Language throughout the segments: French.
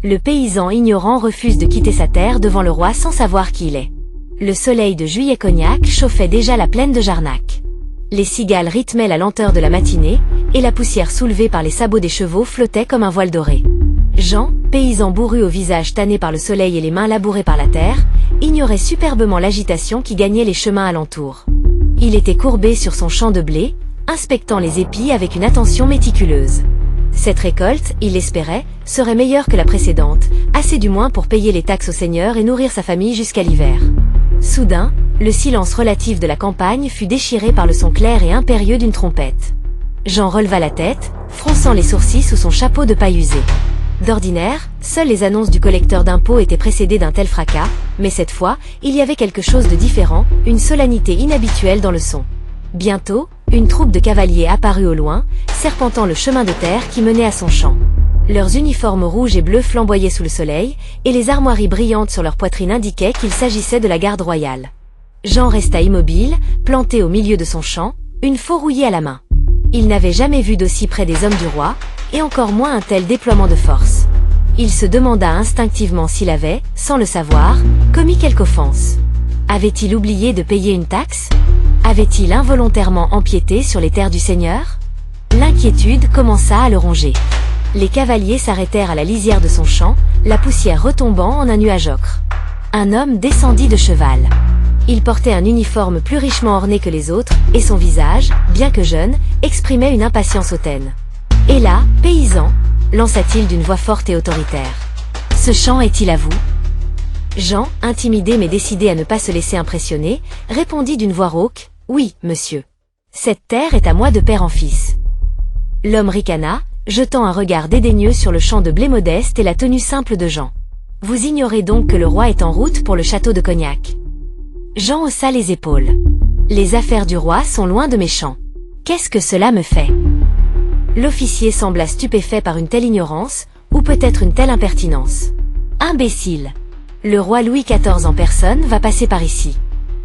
Le paysan ignorant refuse de quitter sa terre devant le roi sans savoir qui il est. Le soleil de Juillet-Cognac chauffait déjà la plaine de Jarnac. Les cigales rythmaient la lenteur de la matinée, et la poussière soulevée par les sabots des chevaux flottait comme un voile doré. Jean, paysan bourru au visage tanné par le soleil et les mains labourées par la terre, ignorait superbement l'agitation qui gagnait les chemins alentours. Il était courbé sur son champ de blé, inspectant les épis avec une attention méticuleuse. Cette récolte, il l'espérait, serait meilleure que la précédente, assez du moins pour payer les taxes au seigneur et nourrir sa famille jusqu'à l'hiver. Soudain, le silence relatif de la campagne fut déchiré par le son clair et impérieux d'une trompette. Jean releva la tête, fronçant les sourcils sous son chapeau de paille usé. D'ordinaire, seules les annonces du collecteur d'impôts étaient précédées d'un tel fracas, mais cette fois, il y avait quelque chose de différent, une solennité inhabituelle dans le son. Bientôt, une troupe de cavaliers apparut au loin, serpentant le chemin de terre qui menait à son champ. Leurs uniformes rouges et bleus flamboyaient sous le soleil, et les armoiries brillantes sur leur poitrine indiquaient qu'il s'agissait de la garde royale. Jean resta immobile, planté au milieu de son champ, une faux rouillée à la main. Il n'avait jamais vu d'aussi près des hommes du roi, et encore moins un tel déploiement de force. Il se demanda instinctivement s'il avait, sans le savoir, commis quelque offense. Avait-il oublié de payer une taxe? Avait-il involontairement empiété sur les terres du seigneur? L'inquiétude commença à le ronger. Les cavaliers s'arrêtèrent à la lisière de son champ, la poussière retombant en un nuage ocre. Un homme descendit de cheval. Il portait un uniforme plus richement orné que les autres, et son visage, bien que jeune, exprimait une impatience hautaine. « Et là, paysan » lança-t-il d'une voix forte et autoritaire. « Ce champ est-il à vous » Jean, intimidé mais décidé à ne pas se laisser impressionner, répondit d'une voix rauque, « Oui, monsieur. Cette terre est à moi de père en fils. » L'homme ricana, jetant un regard dédaigneux sur le champ de blé modeste et la tenue simple de Jean. « Vous ignorez donc que le roi est en route pour le château de Cognac. » Jean haussa les épaules. « Les affaires du roi sont loin de mes champs. Qu'est-ce que cela me fait ?» L'officier sembla stupéfait par une telle ignorance, ou peut-être une telle impertinence. « Imbécile! Le roi Louis XIV en personne va passer par ici.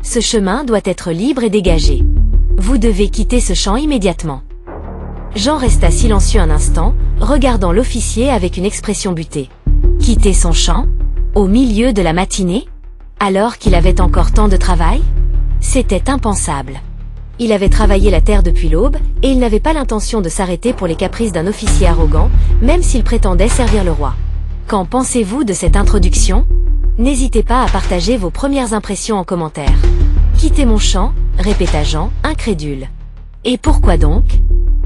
Ce chemin doit être libre et dégagé. Vous devez quitter ce champ immédiatement. » Jean resta silencieux un instant, regardant l'officier avec une expression butée. Quitter son champ? Au milieu de la matinée? Alors qu'il avait encore tant de travail? C'était impensable. Il avait travaillé la terre depuis l'aube, et il n'avait pas l'intention de s'arrêter pour les caprices d'un officier arrogant, même s'il prétendait servir le roi. Qu'en pensez-vous de cette introduction? N'hésitez pas à partager vos premières impressions en commentaire. Quitter mon champ, répéta Jean, incrédule. Et pourquoi donc?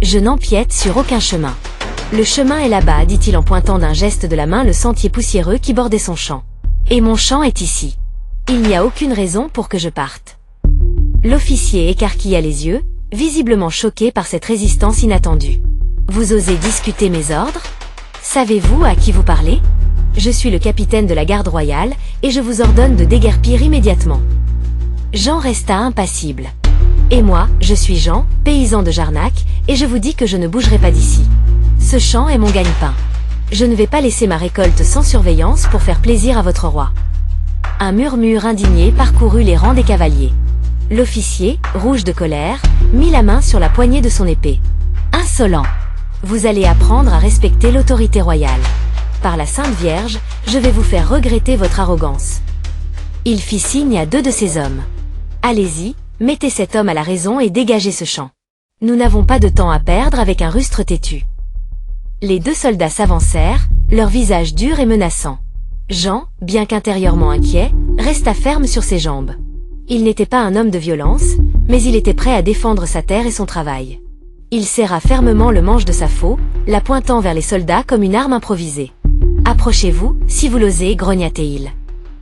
Je n'empiète sur aucun chemin. Le chemin est là-bas, dit-il en pointant d'un geste de la main le sentier poussiéreux qui bordait son champ. Et mon champ est ici. Il n'y a aucune raison pour que je parte. L'officier écarquilla les yeux, visiblement choqué par cette résistance inattendue. Vous osez discuter mes ordres? Savez-vous à qui vous parlez? Je suis le capitaine de la garde royale, et je vous ordonne de déguerpir immédiatement. Jean resta impassible. Et moi, je suis Jean, paysan de Jarnac, et je vous dis que je ne bougerai pas d'ici. Ce champ est mon gagne-pain. Je ne vais pas laisser ma récolte sans surveillance pour faire plaisir à votre roi. Un murmure indigné parcourut les rangs des cavaliers. L'officier, rouge de colère, mit la main sur la poignée de son épée. Insolent! Vous allez apprendre à respecter l'autorité royale. Par la Sainte Vierge, je vais vous faire regretter votre arrogance. Il fit signe à deux de ses hommes. Allez-y, mettez cet homme à la raison et dégagez ce champ. Nous n'avons pas de temps à perdre avec un rustre têtu. Les deux soldats s'avancèrent, leur visage dur et menaçant. Jean, bien qu'intérieurement inquiet, resta ferme sur ses jambes. Il n'était pas un homme de violence, mais il était prêt à défendre sa terre et son travail. Il serra fermement le manche de sa faux, la pointant vers les soldats comme une arme improvisée. « Approchez-vous, si vous l'osez, grogna-t-il.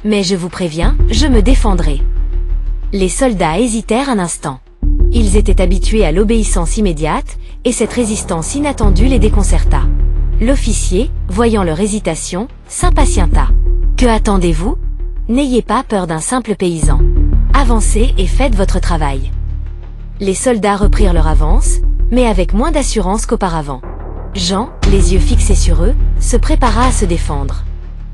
Mais je vous préviens, je me défendrai. » Les soldats hésitèrent un instant. Ils étaient habitués à l'obéissance immédiate, et cette résistance inattendue les déconcerta. L'officier, voyant leur hésitation, s'impatienta. « Que attendez-vous? N'ayez pas peur d'un simple paysan. Avancez et faites votre travail. » Les soldats reprirent leur avance, mais avec moins d'assurance qu'auparavant. Jean, les yeux fixés sur eux, se prépara à se défendre.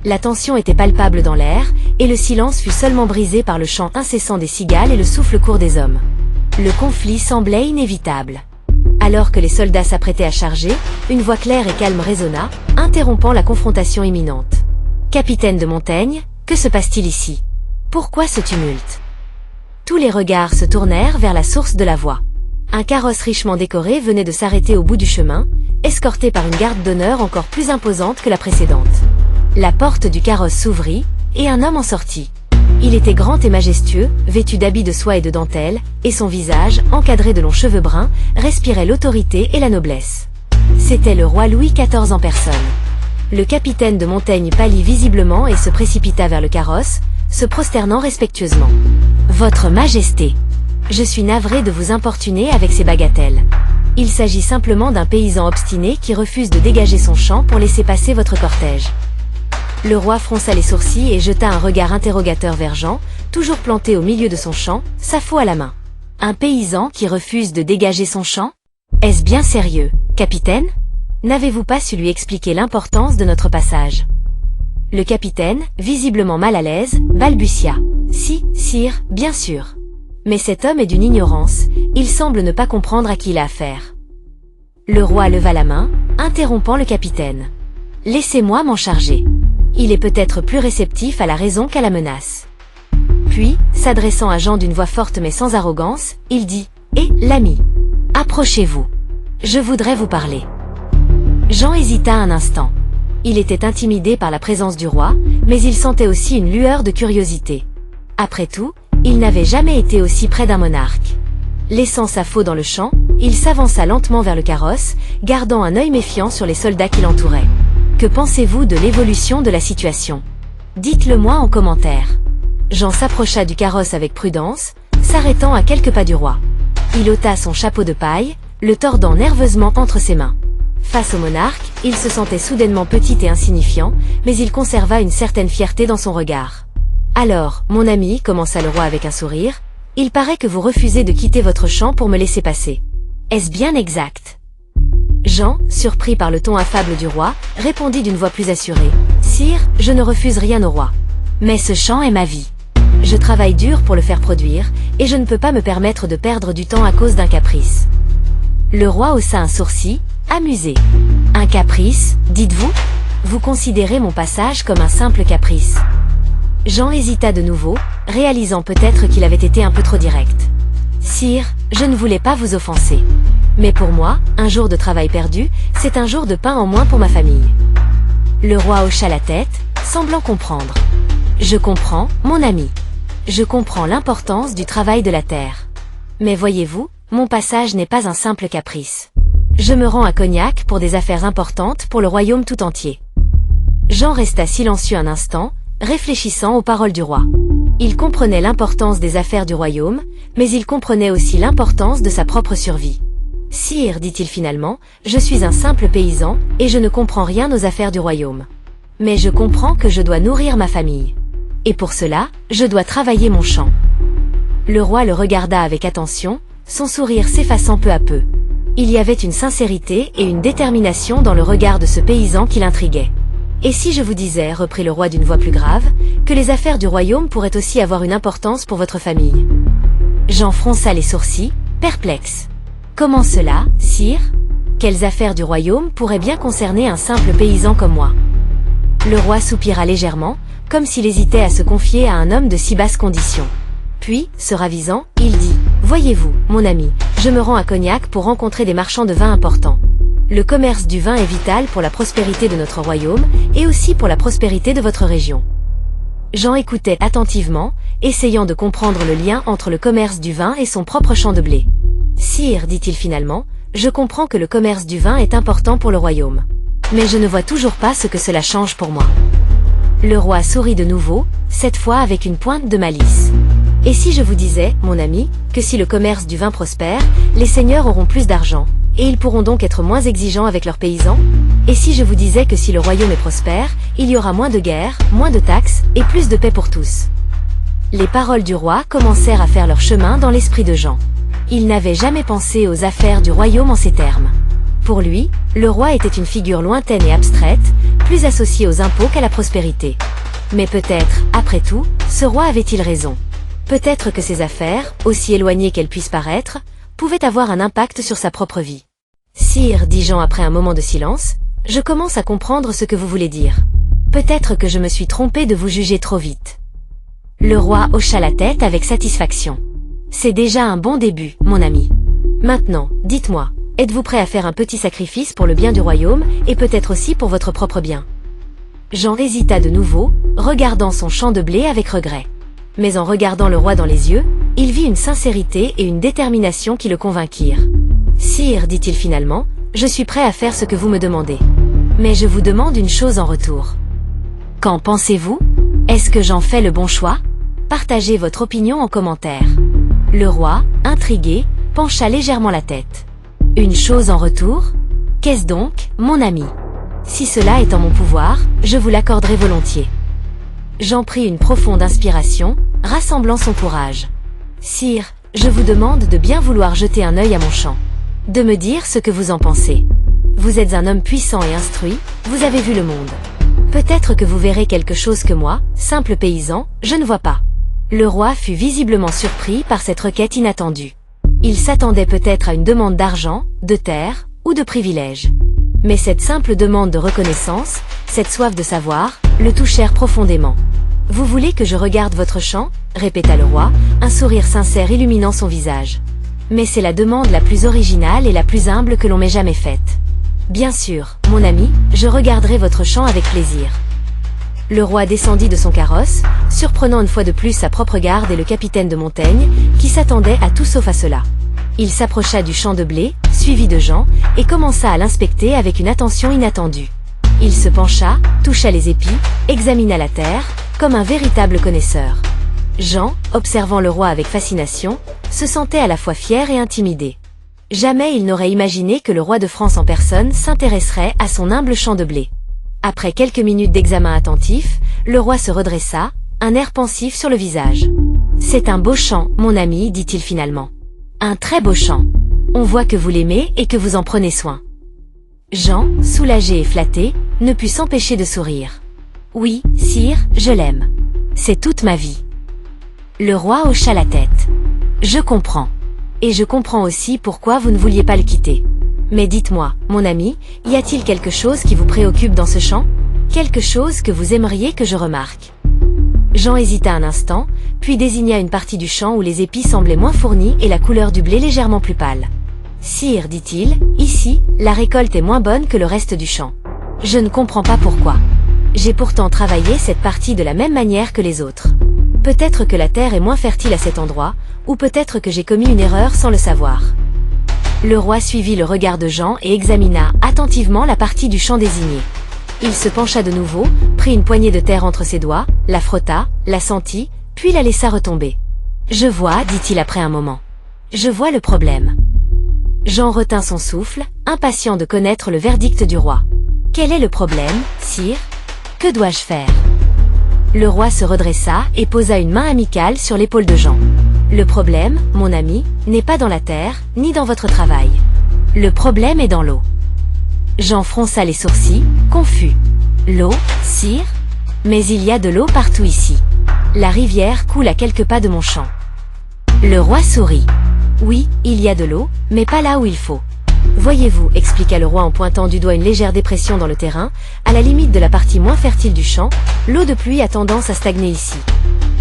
La tension était palpable dans l'air, et le silence fut seulement brisé par le chant incessant des cigales et le souffle court des hommes. Le conflit semblait inévitable. Alors que les soldats s'apprêtaient à charger, une voix claire et calme résonna, interrompant la confrontation imminente. Capitaine de Montaigne, que se passe-t-il ici? Pourquoi ce tumulte? Tous les regards se tournèrent vers la source de la voix. Un carrosse richement décoré venait de s'arrêter au bout du chemin, escorté par une garde d'honneur encore plus imposante que la précédente. La porte du carrosse s'ouvrit, et un homme en sortit. Il était grand et majestueux, vêtu d'habits de soie et de dentelle, et son visage, encadré de longs cheveux bruns, respirait l'autorité et la noblesse. C'était le roi Louis XIV en personne. Le capitaine de Montaigne pâlit visiblement et se précipita vers le carrosse, se prosternant respectueusement. « Votre Majesté, je suis navré de vous importuner avec ces bagatelles. Il s'agit simplement d'un paysan obstiné qui refuse de dégager son champ pour laisser passer votre cortège. » Le roi fronça les sourcils et jeta un regard interrogateur vers Jean, toujours planté au milieu de son champ, sa faux à la main. « Un paysan qui refuse de dégager son champ? Est-ce bien sérieux, capitaine? N'avez-vous pas su lui expliquer l'importance de notre passage ?» Le capitaine, visiblement mal à l'aise, balbutia. « Si, sire, bien sûr. Mais cet homme est d'une ignorance, il semble ne pas comprendre à qui il a affaire. » Le roi leva la main, interrompant le capitaine. « Laissez-moi m'en charger. Il est peut-être plus réceptif à la raison qu'à la menace. » Puis, s'adressant à Jean d'une voix forte mais sans arrogance, il dit « Eh, l'ami, approchez-vous. Je voudrais vous parler. » Jean hésita un instant. Il était intimidé par la présence du roi, mais il sentait aussi une lueur de curiosité. Après tout, il n'avait jamais été aussi près d'un monarque. Laissant sa faux dans le champ, il s'avança lentement vers le carrosse, gardant un œil méfiant sur les soldats qui l'entouraient. « Que pensez-vous de l'évolution de la situation? Dites-le moi en commentaire. » Jean s'approcha du carrosse avec prudence, s'arrêtant à quelques pas du roi. Il ôta son chapeau de paille, le tordant nerveusement entre ses mains. Face au monarque, il se sentait soudainement petit et insignifiant, mais il conserva une certaine fierté dans son regard. « Alors, mon ami, commença le roi avec un sourire, il paraît que vous refusez de quitter votre champ pour me laisser passer. Est-ce bien exact? » Jean, surpris par le ton affable du roi, répondit d'une voix plus assurée. « Sire, je ne refuse rien au roi. Mais ce champ est ma vie. Je travaille dur pour le faire produire, et je ne peux pas me permettre de perdre du temps à cause d'un caprice. » Le roi haussa un sourcil, amusé. « Un caprice, dites-vous? Vous considérez mon passage comme un simple caprice? » Jean hésita de nouveau, réalisant peut-être qu'il avait été un peu trop direct. « Sire, je ne voulais pas vous offenser. Mais pour moi, un jour de travail perdu, c'est un jour de pain en moins pour ma famille. » Le roi hocha la tête, semblant comprendre. « Je comprends, mon ami. Je comprends l'importance du travail de la terre. Mais voyez-vous, mon passage n'est pas un simple caprice. Je me rends à Cognac pour des affaires importantes pour le royaume tout entier. » Jean resta silencieux un instant, réfléchissant aux paroles du roi. Il comprenait l'importance des affaires du royaume, mais il comprenait aussi l'importance de sa propre survie. « Sire, dit-il finalement, je suis un simple paysan, et je ne comprends rien aux affaires du royaume. Mais je comprends que je dois nourrir ma famille. Et pour cela, je dois travailler mon champ. » Le roi le regarda avec attention, son sourire s'effaçant peu à peu. Il y avait une sincérité et une détermination dans le regard de ce paysan qui l'intriguait. « Et si je vous disais, reprit le roi d'une voix plus grave, que les affaires du royaume pourraient aussi avoir une importance pour votre famille? » Jean fronça les sourcils, perplexe. « Comment cela, sire? Quelles affaires du royaume pourraient bien concerner un simple paysan comme moi? » Le roi soupira légèrement, comme s'il hésitait à se confier à un homme de si basse condition. Puis, se ravisant, il dit « Voyez-vous, mon ami, je me rends à Cognac pour rencontrer des marchands de vin importants. Le commerce du vin est vital pour la prospérité de notre royaume, et aussi pour la prospérité de votre région. » Jean écoutait attentivement, essayant de comprendre le lien entre le commerce du vin et son propre champ de blé. « Sire, dit-il finalement, je comprends que le commerce du vin est important pour le royaume. Mais je ne vois toujours pas ce que cela change pour moi. » Le roi sourit de nouveau, cette fois avec une pointe de malice. « Et si je vous disais, mon ami, que si le commerce du vin prospère, les seigneurs auront plus d'argent, et ils pourront donc être moins exigeants avec leurs paysans? Et si je vous disais que si le royaume est prospère, il y aura moins de guerres, moins de taxes, et plus de paix pour tous? » Les paroles du roi commencèrent à faire leur chemin dans l'esprit de Jean. Il n'avait jamais pensé aux affaires du royaume en ces termes. Pour lui, le roi était une figure lointaine et abstraite, plus associée aux impôts qu'à la prospérité. Mais peut-être, après tout, ce roi avait-il raison? Peut-être que ses affaires, aussi éloignées qu'elles puissent paraître, pouvaient avoir un impact sur sa propre vie. « Sire, dit Jean après un moment de silence, je commence à comprendre ce que vous voulez dire. Peut-être que je me suis trompé de vous juger trop vite. Le roi hocha la tête avec satisfaction. C'est déjà un bon début, mon ami. Maintenant, dites-moi, êtes-vous prêt à faire un petit sacrifice pour le bien du royaume et peut-être aussi pour votre propre bien? Jean hésita de nouveau, regardant son champ de blé avec regret. Mais en regardant le roi dans les yeux, il vit une sincérité et une détermination qui le convainquirent. « Sire, dit-il finalement, je suis prêt à faire ce que vous me demandez. Mais je vous demande une chose en retour. Qu'en pensez-vous? Est-ce que j'en fais le bon choix? Partagez votre opinion en commentaire. » Le roi, intrigué, pencha légèrement la tête. « Une chose en retour? Qu'est-ce donc, mon ami? Si cela est en mon pouvoir, je vous l'accorderai volontiers. » Jean prit une profonde inspiration, rassemblant son courage. « Sire, je vous demande de bien vouloir jeter un œil à mon champ. De me dire ce que vous en pensez. Vous êtes un homme puissant et instruit, vous avez vu le monde. Peut-être que vous verrez quelque chose que moi, simple paysan, je ne vois pas. » Le roi fut visiblement surpris par cette requête inattendue. Il s'attendait peut-être à une demande d'argent, de terre, ou de privilèges. Mais cette simple demande de reconnaissance, cette soif de savoir, le touchèrent profondément. « Vous voulez que je regarde votre champ ?» répéta le roi, un sourire sincère illuminant son visage. « Mais c'est la demande la plus originale et la plus humble que l'on m'ait jamais faite. Bien sûr, mon ami, je regarderai votre champ avec plaisir. » Le roi descendit de son carrosse, surprenant une fois de plus sa propre garde et le capitaine de Montaigne, qui s'attendait à tout sauf à cela. Il s'approcha du champ de blé, suivi de Jean, et commença à l'inspecter avec une attention inattendue. Il se pencha, toucha les épis, examina la terre, comme un véritable connaisseur. Jean, observant le roi avec fascination, se sentait à la fois fier et intimidé. Jamais il n'aurait imaginé que le roi de France en personne s'intéresserait à son humble champ de blé. Après quelques minutes d'examen attentif, le roi se redressa, un air pensif sur le visage. « C'est un beau champ, mon ami, dit-il finalement. Un très beau champ. On voit que vous l'aimez et que vous en prenez soin. » Jean, soulagé et flatté, ne put s'empêcher de sourire. « Oui, sire, je l'aime. C'est toute ma vie. » Le roi hocha la tête. « Je comprends. Et je comprends aussi pourquoi vous ne vouliez pas le quitter. Mais dites-moi, mon ami, y a-t-il quelque chose qui vous préoccupe dans ce champ? Quelque chose que vous aimeriez que je remarque? » Jean hésita un instant, puis désigna une partie du champ où les épis semblaient moins fournis et la couleur du blé légèrement plus pâle. « Sire, dit-il, ici, la récolte est moins bonne que le reste du champ. Je ne comprends pas pourquoi. J'ai pourtant travaillé cette partie de la même manière que les autres. Peut-être que la terre est moins fertile à cet endroit, ou peut-être que j'ai commis une erreur sans le savoir. » Le roi suivit le regard de Jean et examina attentivement la partie du champ désignée. Il se pencha de nouveau, prit une poignée de terre entre ses doigts, la frotta, la sentit, puis la laissa retomber. « Je vois, dit-il après un moment. Je vois le problème. » Jean retint son souffle, impatient de connaître le verdict du roi. « Quel est le problème, sire? Que dois-je faire ?» Le roi se redressa et posa une main amicale sur l'épaule de Jean. « Le problème, mon ami, n'est pas dans la terre, ni dans votre travail. Le problème est dans l'eau. » Jean fronça les sourcils, confus. « L'eau, sire? Mais il y a de l'eau partout ici. La rivière coule à quelques pas de mon champ. » Le roi sourit. « Oui, il y a de l'eau, mais pas là où il faut. Voyez-vous, expliqua le roi en pointant du doigt une légère dépression dans le terrain, à la limite de la partie moins fertile du champ, l'eau de pluie a tendance à stagner ici.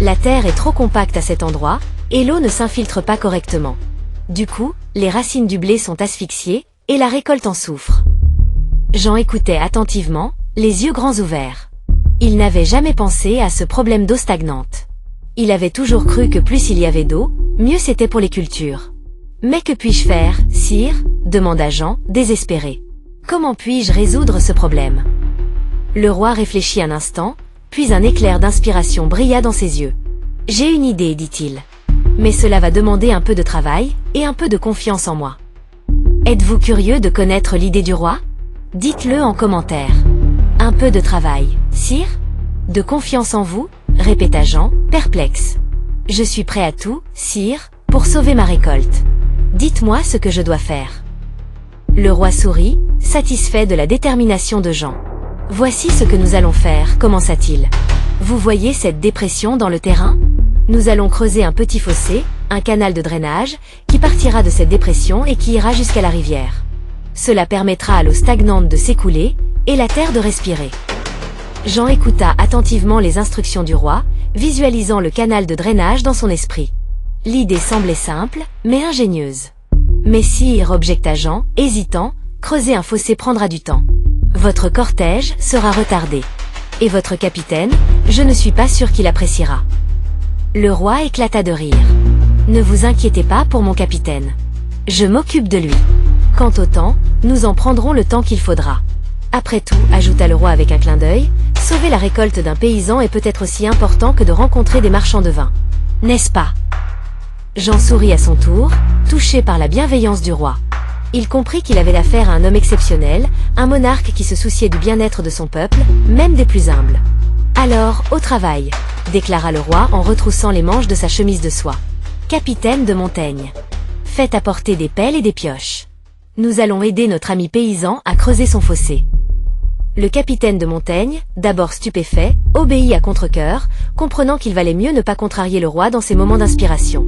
La terre est trop compacte à cet endroit, et l'eau ne s'infiltre pas correctement. Du coup, les racines du blé sont asphyxiées, et la récolte en souffre. » Jean écoutait attentivement, les yeux grands ouverts. Il n'avait jamais pensé à ce problème d'eau stagnante. Il avait toujours cru que plus il y avait d'eau, mieux c'était pour les cultures. « Mais que puis-je faire, sire ?» demanda Jean, désespéré. « Comment puis-je résoudre ce problème ?» Le roi réfléchit un instant, puis un éclair d'inspiration brilla dans ses yeux. « J'ai une idée, dit-il. Mais cela va demander un peu de travail, et un peu de confiance en moi. Êtes-vous curieux de connaître l'idée du roi? Dites-le en commentaire. Un peu de travail, sire? De confiance en vous? Répéta Jean, perplexe. Je suis prêt à tout, sire, pour sauver ma récolte. Dites-moi ce que je dois faire. Le roi sourit, satisfait de la détermination de Jean. Voici ce que nous allons faire, commença-t-il. Vous voyez cette dépression dans le terrain? Nous allons creuser un petit fossé, un canal de drainage, qui partira de cette dépression et qui ira jusqu'à la rivière. Cela permettra à l'eau stagnante de s'écouler, et la terre de respirer. Jean écouta attentivement les instructions du roi, visualisant le canal de drainage dans son esprit. L'idée semblait simple, mais ingénieuse. Mais sire, objecta Jean, hésitant, creuser un fossé prendra du temps. Votre cortège sera retardé. Et votre capitaine, je ne suis pas sûr qu'il appréciera. Le roi éclata de rire. Ne vous inquiétez pas pour mon capitaine. Je m'occupe de lui. Quant au temps, nous en prendrons le temps qu'il faudra. Après tout, ajouta le roi avec un clin d'œil, sauver la récolte d'un paysan est peut-être aussi important que de rencontrer des marchands de vin. N'est-ce pas? Jean sourit à son tour, touché par la bienveillance du roi. Il comprit qu'il avait affaire à un homme exceptionnel, un monarque qui se souciait du bien-être de son peuple, même des plus humbles. Alors, au travail, déclara le roi en retroussant les manches de sa chemise de soie. Capitaine de Montaigne, faites apporter des pelles et des pioches. Nous allons aider notre ami paysan à creuser son fossé. Le capitaine de Montaigne, d'abord stupéfait, obéit à contre-cœur, comprenant qu'il valait mieux ne pas contrarier le roi dans ses moments d'inspiration.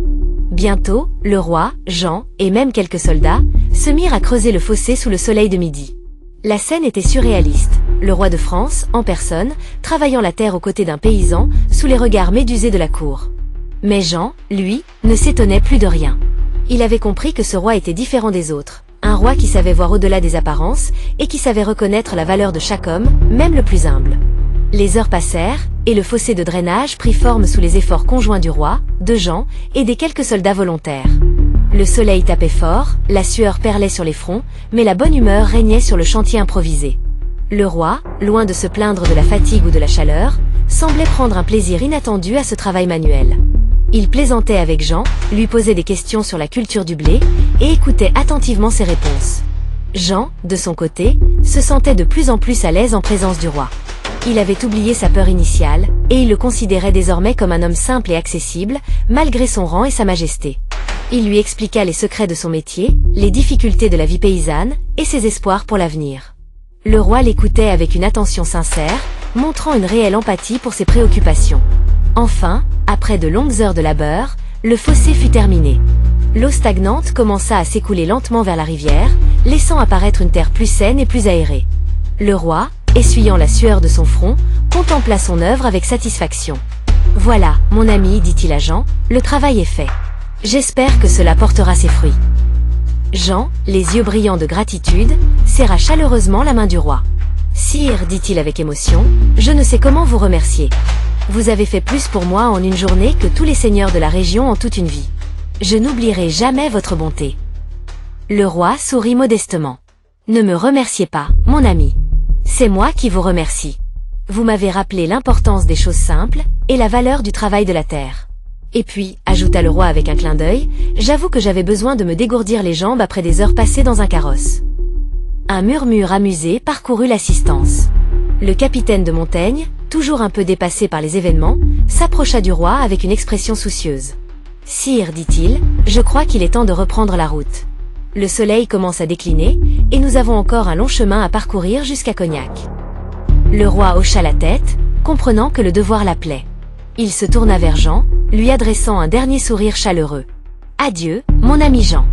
Bientôt, le roi, Jean, et même quelques soldats, se mirent à creuser le fossé sous le soleil de midi. La scène était surréaliste, le roi de France, en personne, travaillant la terre aux côtés d'un paysan, sous les regards médusés de la cour. Mais Jean, lui, ne s'étonnait plus de rien. Il avait compris que ce roi était différent des autres, un roi qui savait voir au-delà des apparences, et qui savait reconnaître la valeur de chaque homme, même le plus humble. Les heures passèrent, et le fossé de drainage prit forme sous les efforts conjoints du roi, de Jean, et des quelques soldats volontaires. Le soleil tapait fort, la sueur perlait sur les fronts, mais la bonne humeur régnait sur le chantier improvisé. Le roi, loin de se plaindre de la fatigue ou de la chaleur, semblait prendre un plaisir inattendu à ce travail manuel. Il plaisantait avec Jean, lui posait des questions sur la culture du blé, et écoutait attentivement ses réponses. Jean, de son côté, se sentait de plus en plus à l'aise en présence du roi. Il avait oublié sa peur initiale, et il le considérait désormais comme un homme simple et accessible, malgré son rang et sa majesté. Il lui expliqua les secrets de son métier, les difficultés de la vie paysanne, et ses espoirs pour l'avenir. Le roi l'écoutait avec une attention sincère, montrant une réelle empathie pour ses préoccupations. Enfin, après de longues heures de labeur, le fossé fut terminé. L'eau stagnante commença à s'écouler lentement vers la rivière, laissant apparaître une terre plus saine et plus aérée. Le roi, essuyant la sueur de son front, contempla son œuvre avec satisfaction. « Voilà, mon ami, dit-il à Jean, le travail est fait. J'espère que cela portera ses fruits. » Jean, les yeux brillants de gratitude, serra chaleureusement la main du roi. « Sire, dit-il avec émotion, je ne sais comment vous remercier. Vous avez fait plus pour moi en une journée que tous les seigneurs de la région en toute une vie. Je n'oublierai jamais votre bonté. » Le roi sourit modestement. « Ne me remerciez pas, mon ami. C'est moi qui vous remercie. Vous m'avez rappelé l'importance des choses simples et la valeur du travail de la terre. Et puis, ajouta le roi avec un clin d'œil, j'avoue que j'avais besoin de me dégourdir les jambes après des heures passées dans un carrosse. » Un murmure amusé parcourut l'assistance. Le capitaine de Montaigne, toujours un peu dépassé par les événements, s'approcha du roi avec une expression soucieuse. « Sire, dit-il, je crois qu'il est temps de reprendre la route. Le soleil commence à décliner, et nous avons encore un long chemin à parcourir jusqu'à Cognac. » Le roi hocha la tête, comprenant que le devoir l'appelait. Il se tourna vers Jean, lui adressant un dernier sourire chaleureux. « Adieu, mon ami Jean.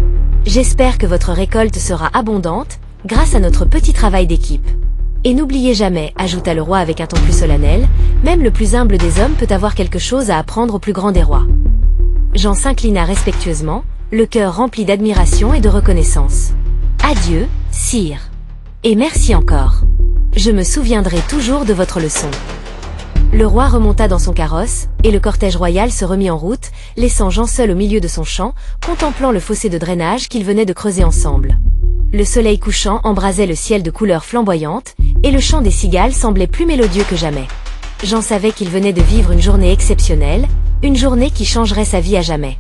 J'espère que votre récolte sera abondante, grâce à notre petit travail d'équipe. Et n'oubliez jamais, ajouta le roi avec un ton plus solennel, même le plus humble des hommes peut avoir quelque chose à apprendre au plus grand des rois. » Jean s'inclina respectueusement, le cœur rempli d'admiration et de reconnaissance. « Adieu, sire. Et merci encore. Je me souviendrai toujours de votre leçon. » Le roi remonta dans son carrosse, et le cortège royal se remit en route, laissant Jean seul au milieu de son champ, contemplant le fossé de drainage qu'ils venaient de creuser ensemble. Le soleil couchant embrasait le ciel de couleurs flamboyantes, et le chant des cigales semblait plus mélodieux que jamais. Jean savait qu'il venait de vivre une journée exceptionnelle, une journée qui changerait sa vie à jamais.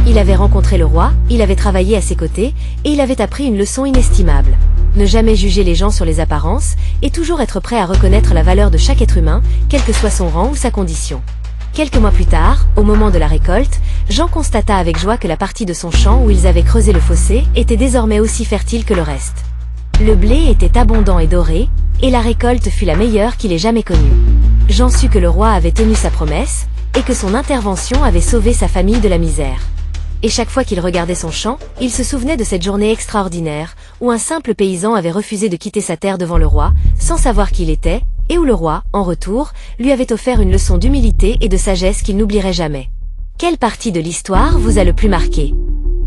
Il avait rencontré le roi, il avait travaillé à ses côtés, et il avait appris une leçon inestimable. Ne jamais juger les gens sur les apparences, et toujours être prêt à reconnaître la valeur de chaque être humain, quel que soit son rang ou sa condition. Quelques mois plus tard, au moment de la récolte, Jean constata avec joie que la partie de son champ où ils avaient creusé le fossé était désormais aussi fertile que le reste. Le blé était abondant et doré, et la récolte fut la meilleure qu'il ait jamais connue. Jean sut que le roi avait tenu sa promesse, et que son intervention avait sauvé sa famille de la misère. Et chaque fois qu'il regardait son champ, il se souvenait de cette journée extraordinaire, où un simple paysan avait refusé de quitter sa terre devant le roi, sans savoir qui il était, et où le roi, en retour, lui avait offert une leçon d'humilité et de sagesse qu'il n'oublierait jamais. Quelle partie de l'histoire vous a le plus marqué?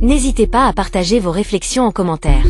N'hésitez pas à partager vos réflexions en commentaire.